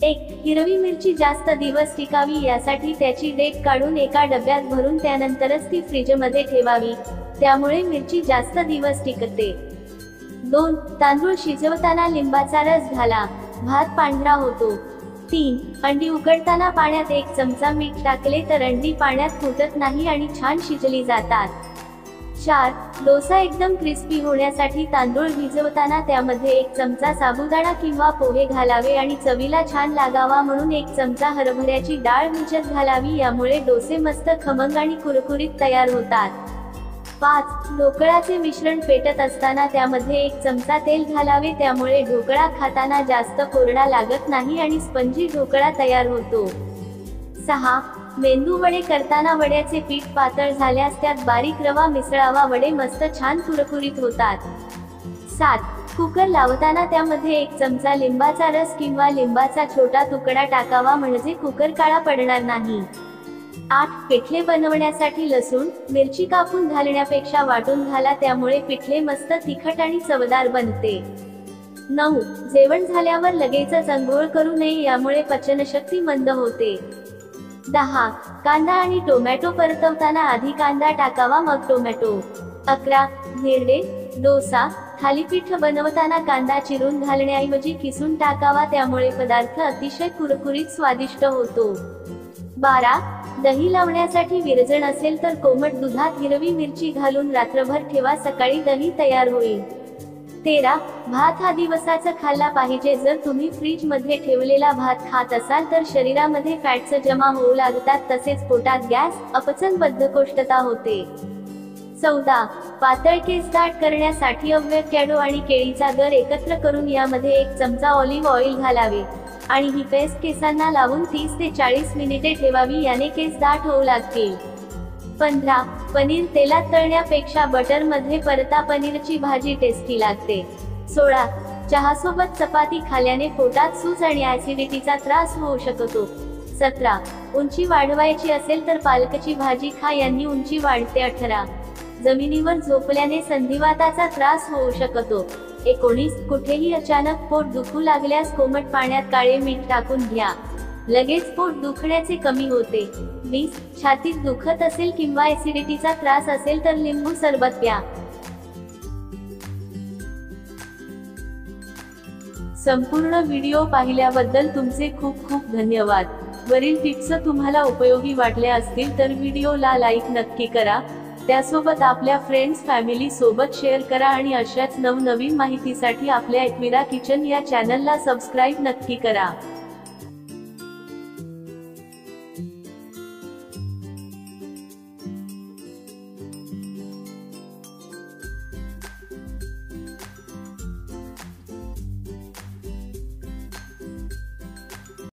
एक, हिरवी मिरची जास्त दिवस टिकावी यासाठी त्याची डेट काढून एका डब्यात भरून त्यानंतरच ती फ्रीजमध्ये ठेवावी, त्यामुळे मिरची जास्त दिवस टिकते। 2. तांदूळ शिजवताना लिंबाचा रस घाला, भात पांढरा होतो। 3. अंडी उकडताना पाण्यात 1 चमचा मीठ टाकले तर अंडी पाण्यात फुटत नाही आणि छान शिजली जातात। 4. डोसा एकदम क्रिस्पी होण्यासाठी तांदूळ भिजवताना त्यामध्ये 1 चमचा साबुदाणा किंवा पोहे घालावे आणि चवीला छान लागावा म्हणून 1 चमचा हरभऱ्याची डाळ भिजत घालावी, यामुळे डोसे मस्त खमंग आणि कुरकुरीत तयार होतात। 5. ढोकळ्याचे मिश्रण फेटत असताना त्यामध्ये 1 चमचा तेल घालावे, त्यामुळे ढोकळा खाताना जास्त कोरडा लागत नाही आणि स्पंजी ढोकळा तयार होतो। 6. मेंदू वडे करताना वड्याचे पीठ पातळ झाल्यास त्यात बारीक रवा मिसळावा, वडे मस्त छान कुरकुरीत होतात। 7. कुकर लावताना त्यामध्ये 1 चमचा लिंबाचा रस किंवा लिंबाचा छोटा तुकडा टाकावा, म्हणजे कुकर काळा पडणार नाही। 8. पिठले बनवण्यासाठी लसूण, मिरची कापून घालण्यापेक्षा वाटून घाला, त्यामुळे पिठले मस्त तिखट आणि चवदार बनते। 9. जेवण झाल्यावर लगेचच अंघोळ करू नये, यामुळे पचनशक्ती मंद होते। 10. कांदा आणि टोमॅटो परतवताना आधी कांदा टाकावा मग टोमॅटो। 11. धिरडे, डोसा, थालीपीठ बनवताना कांदा चिरून घालण्याऐवजी किसून टाकावा, त्यामुळे पदार्थ अतिशय कुरकुरीत स्वादिष्ट होतो। 12. दही लावण्यासाठी विरजण असेल तर कोमट दुधात हिरवी मिरची घालून रात्रभर ठेवा, सकाळी दही तयार होईल। 13. भात हा दिवसाचा खाल्ला पाहिजे, जर तुम्ही फ्रीज मध्ये ठेवलेला भात खात असाल तर शरीरामध्ये फॅट्स जमा होऊ लागतात, तसेच पोटात गॅस, अपचन, बद्धकोष्ठता होते। 14. पातळ केस दाट करण्यासाठी अव्होकॅडो आणि केळीचा गर एकत्र करून यामध्ये 1 चमचा ऑलिव्ह ऑइल घालावे आणि ही पेस्ट केसांना लावून 30 ते 40 मिनिटे ठेवावी, याने केस दाट होऊ लागतील। 15. पनीर तेलात तळण्यापेक्षा बटर मध्ये परता, पनीरची भाजी टेस्टी लागते। 16. चहासोबत चपाती खाल्ल्याने पोटात सूज आणि ऍसिडिटीचा त्रास होऊ शकतो। 17. उंची वाढवायची असेल तर पालकची भाजी खा, यांनी उंची वाढते। 18. जमिनीवर झोपल्याने संधिवाताचा त्रास होऊ शकतो। 19. कुठेही अचानक पोट दुखू लागल्यास कोमट पाण्यात काळे मीठ टाकून घ्या, लगेच पोट दुखण्याचे कमी होते। 20. छातीत दुखत असेल किंवा ऍसिडिटीचा त्रास असेल तर लिंबू सरबत प्या। संपूर्ण व्हिडिओ पाहिल्याबद्दल तुमचे खूप खूप धन्यवाद। वरील टिप्स तुम्हाला उपयोगी वाटल्या असतील तर व्हिडिओला लाईक नक्की करा, त्यासोबत आपल्या फ्रेंड्स फॅमिली सोबत शेअर करा आणि अशाच नवनवीन माहितीसाठी आपल्या एकविरा किचन या चॅनलला सबस्क्राईब नक्की करा।